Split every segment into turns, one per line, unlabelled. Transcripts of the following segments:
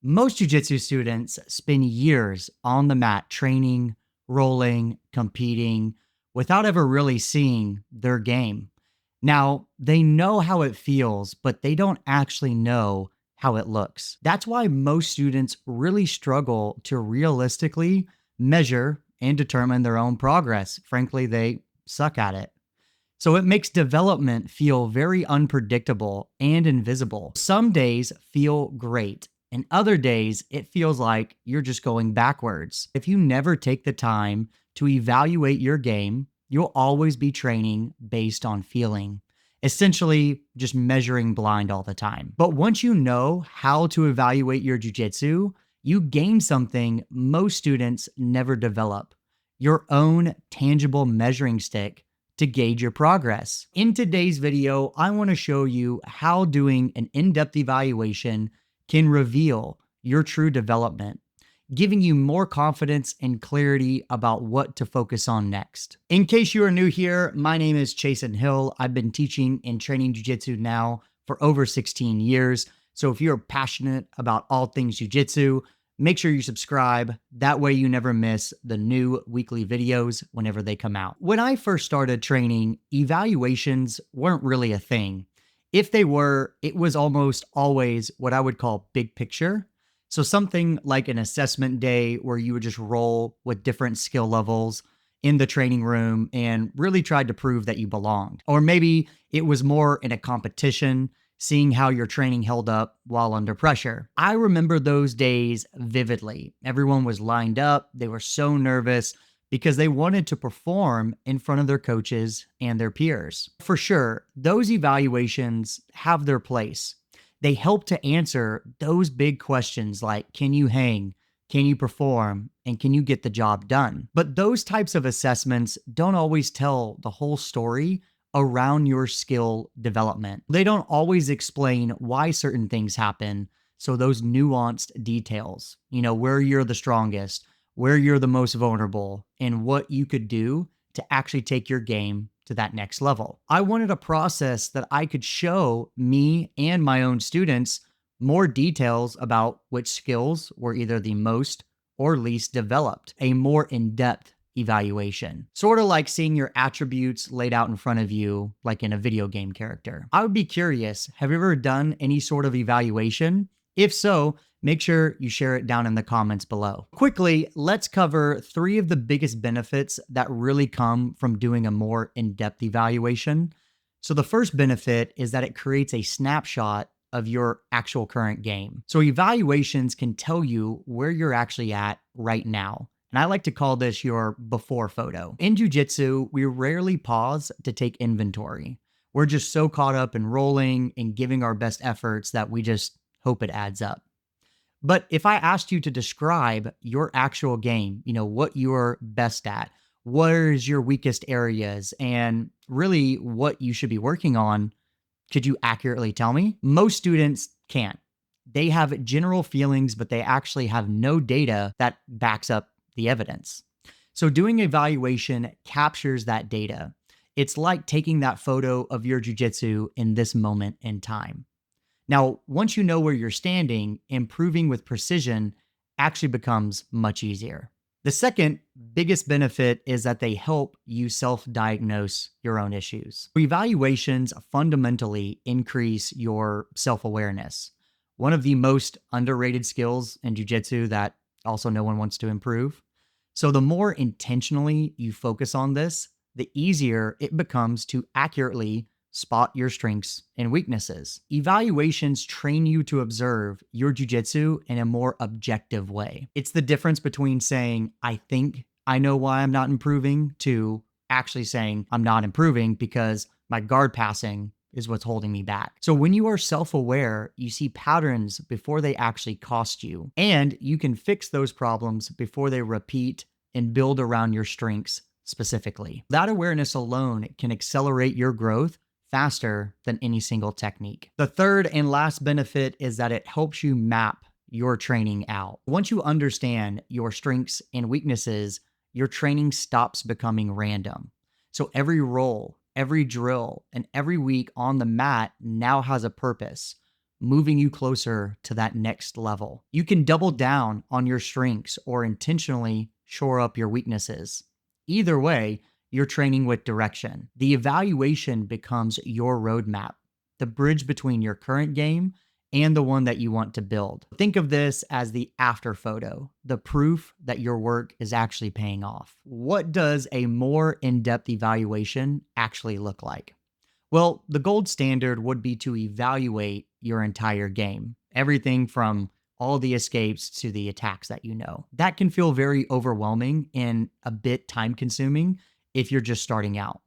Most jiu-jitsu students spend years on the mat training, rolling, competing without ever really seeing their game. Now, they know how it feels, but they don't actually know how it looks. That's why most students really struggle to realistically measure and determine their own progress. Frankly, they suck at it. So it makes development feel very unpredictable and invisible. Some days feel great, and other days it feels like you're just going backwards. If you never take the time to evaluate your game, you'll always be training based on feeling, essentially just measuring blind all the time. But once you know how to evaluate your jujitsu, you gain something most students never develop: your own tangible measuring stick to gauge your progress. In today's video, I want to show you how doing an in-depth evaluation can reveal your true development, giving you more confidence and clarity about what to focus on next. In case you are new here, my name is Chasen Hill. I've been teaching and training jiu-jitsu now for over 16 years. So if you're passionate about all things jiu-jitsu, make sure you subscribe. That way you never miss the new weekly videos whenever they come out. When I first started training, evaluations weren't really a thing. If they were, it was almost always what I would call big picture. So something like an assessment day where you would just roll with different skill levels in the training room and really tried to prove that you belonged. Or maybe it was more in a competition, seeing how your training held up while under pressure. I remember those days vividly. Everyone was lined up. They were so nervous because they wanted to perform in front of their coaches and their peers. For sure, those evaluations have their place. They help to answer those big questions like, can you hang? Can you perform? And can you get the job done? But those types of assessments don't always tell the whole story around your skill development. They don't always explain why certain things happen. So those nuanced details, where you're the strongest, where you're the most vulnerable, and what you could do to actually take your game to that next level. I wanted a process that I could show me and my own students more details about which skills were either the most or least developed, a more in-depth evaluation. Sort of like seeing your attributes laid out in front of you, like in a video game character. I would be curious, have you ever done any sort of evaluation? If so, make sure you share it down in the comments below. Quickly, let's cover 3 of the biggest benefits that really come from doing a more in-depth evaluation. So the first benefit is that it creates a snapshot of your actual current game. So evaluations can tell you where you're actually at right now. And I like to call this your before photo. In jiu-jitsu, we rarely pause to take inventory. We're just so caught up in rolling and giving our best efforts that we just hope it adds up. But if I asked you to describe your actual game, what you're best at, where's your weakest areas, and really what you should be working on, could you accurately tell me? Most students can't. They have general feelings, but they actually have no data that backs up the evidence. So doing evaluation captures that data. It's like taking that photo of your jiu-jitsu in this moment in time. Now, once you know where you're standing, improving with precision actually becomes much easier. The second biggest benefit is that they help you self-diagnose your own issues. Evaluations fundamentally increase your self-awareness. One of the most underrated skills in jiu-jitsu that also no one wants to improve. So the more intentionally you focus on this, the easier it becomes to accurately spot your strengths and weaknesses. Evaluations train you to observe your jiu-jitsu in a more objective way. It's the difference between saying, I think I know why I'm not improving, to actually saying I'm not improving because my guard passing is what's holding me back. So when you are self-aware, you see patterns before they actually cost you, and you can fix those problems before they repeat and build around your strengths specifically. That awareness alone can accelerate your growth faster than any single technique. The third and last benefit is that it helps you map your training out. Once you understand your strengths and weaknesses, your training stops becoming random. So every roll, every drill, and every week on the mat now has a purpose. moving you closer to that next level. You can double down on your strengths or intentionally shore up your weaknesses. Either way, you're training with direction. The evaluation becomes your roadmap, the bridge between your current game and the one that you want to build. Think of this as the after photo, the proof that your work is actually paying off. What does a more in-depth evaluation actually look like? Well, the gold standard would be to evaluate your entire game, everything from all the escapes to the attacks that you know. That can feel very overwhelming and a bit time consuming if you're just starting out.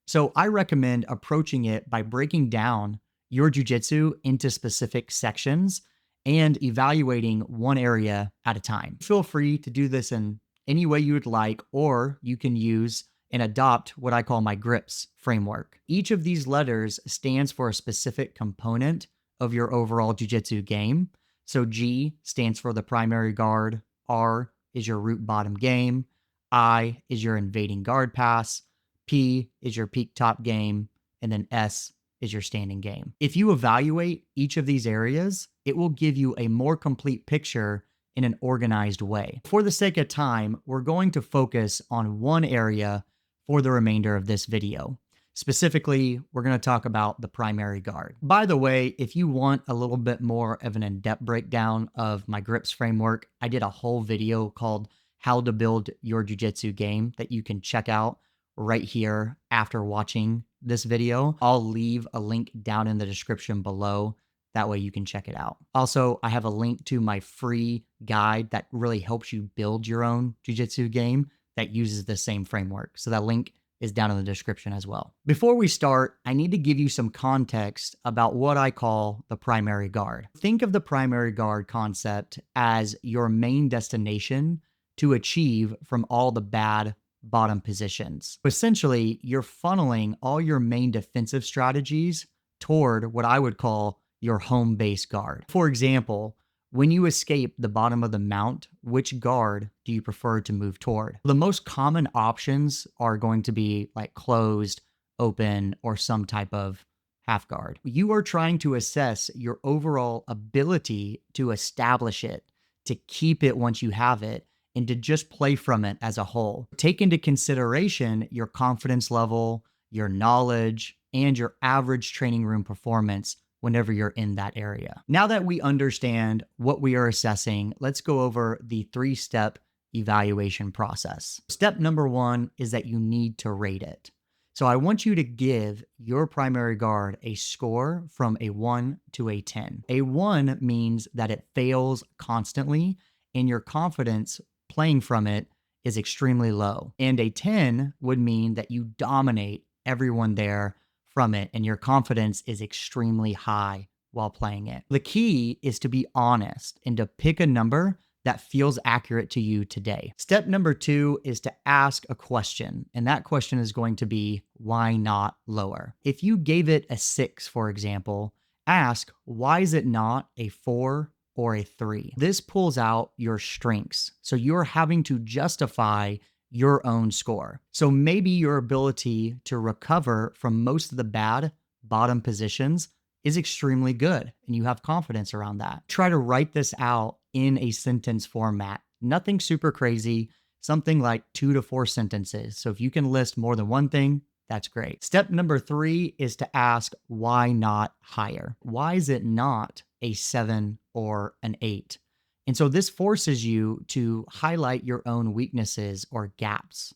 So I recommend approaching it by breaking down your jujitsu into specific sections and evaluating one area at a time. Feel free to do this in any way you would like, or you can use and adopt what I call my GRIPS framework. Each of these letters stands for a specific component of your overall jujitsu game. So G stands for the primary guard, R is your root bottom game, I is your invading guard pass, P is your peak top game, and then S is your standing game. If you evaluate each of these areas, it will give you a more complete picture in an organized way. For the sake of time, we're going to focus on one area for the remainder of this video. Specifically, we're going to talk about the primary guard. By the way, if you want a little bit more of an in-depth breakdown of my GRIPS framework, I did a whole video called How to Build Your Jiu-Jitsu Game that you can check out right here after watching this video. I'll leave a link down in the description below. That way you can check it out. Also, I have a link to my free guide that really helps you build your own jiu-jitsu game that uses the same framework. So that link is down in the description as well. Before we start, I need to give you some context about what I call the primary guard. Think of the primary guard concept as your main destination to achieve from all the bad bottom positions. Essentially, you're funneling all your main defensive strategies toward what I would call your home base guard. For example, when you escape the bottom of the mount, which guard do you prefer to move toward? The most common options are going to be like closed, open, or some type of half guard. You are trying to assess your overall ability to establish it, to keep it once you have it, and to just play from it as a whole. Take into consideration your confidence level, your knowledge, and your average training room performance whenever you're in that area. Now that we understand what we are assessing, let's go over the 3-step evaluation process. Step number 1 is that you need to rate it. So I want you to give your primary guard a score from a 1 to a 10. A 1 means that it fails constantly and your confidence playing from it is extremely low. And a 10 would mean that you dominate everyone there from it and your confidence is extremely high while playing it. The key is to be honest and to pick a number that feels accurate to you today. Step number 2 is to ask a question, and that question is going to be, why not lower? If you gave it a 6, for example, ask, why is it not a 4 or a 3? This pulls out your strengths, so you're having to justify your own score. So maybe your ability to recover from most of the bad bottom positions is extremely good and you have confidence around that. Try to write this out in a sentence format. Nothing super crazy, something like 2 to 4 sentences. So if you can list more than one thing, that's great. Step number 3 is to ask, why not higher? Why is it not a 7 or an 8? And so this forces you to highlight your own weaknesses or gaps.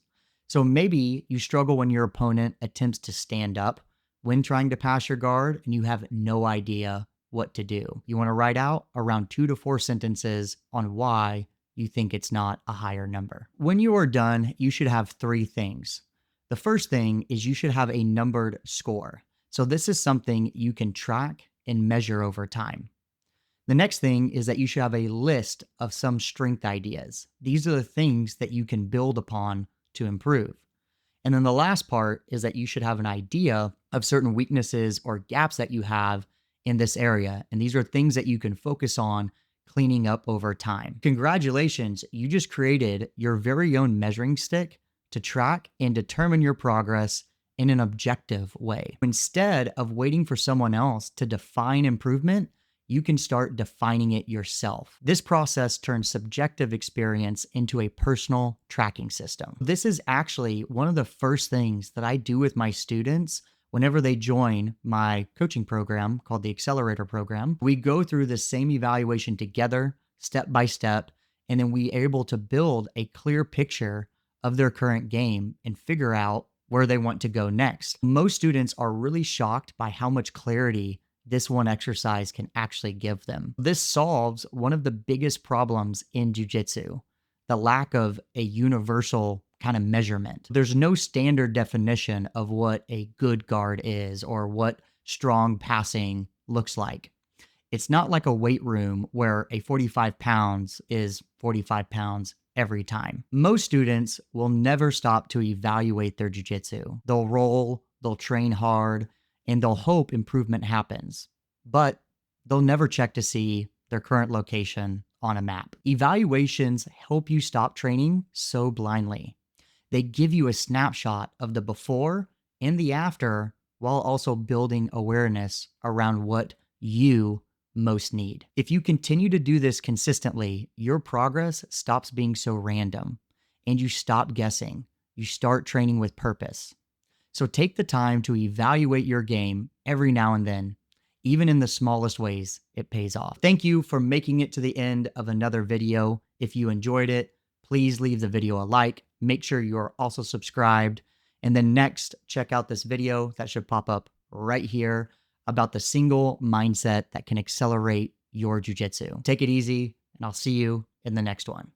So maybe you struggle when your opponent attempts to stand up when trying to pass your guard and you have no idea what to do. You want to write out around 2 to 4 sentences on why you think it's not a higher number. When you are done, you should have 3 things. The first thing is you should have a numbered score. So this is something you can track and measure over time. The next thing is that you should have a list of some strength ideas. These are the things that you can build upon to improve. And then the last part is that you should have an idea of certain weaknesses or gaps that you have in this area. And these are things that you can focus on cleaning up over time. Congratulations, you just created your very own measuring stick to track and determine your progress in an objective way. Instead of waiting for someone else to define improvement, you can start defining it yourself. This process turns subjective experience into a personal tracking system. This is actually one of the first things that I do with my students whenever they join my coaching program called the Accelerator Program. We go through the same evaluation together, step by step, and then we are able to build a clear picture of their current game and figure out where they want to go next. Most students are really shocked by how much clarity this one exercise can actually give them. This solves one of the biggest problems in jiu-jitsu, the lack of a universal kind of measurement. There's no standard definition of what a good guard is or what strong passing looks like. It's not like a weight room where a 45 pounds is 45 pounds every time. Most students will never stop to evaluate their jiu-jitsu. They'll roll, they'll train hard, and they'll hope improvement happens. But they'll never check to see their current location on a map. Evaluations help you stop training so blindly. They give you a snapshot of the before and the after while also building awareness around what you most need. If you continue to do this consistently, your progress stops being so random and you stop guessing. You start training with purpose. So take the time to evaluate your game every now and then. Even in the smallest ways, it pays off. Thank you for making it to the end of another video. If you enjoyed it, please leave the video a like. Make sure you're also subscribed. And then next, check out this video that should pop up right here about the single mindset that can accelerate your jiu-jitsu. Take it easy, and I'll see you in the next one.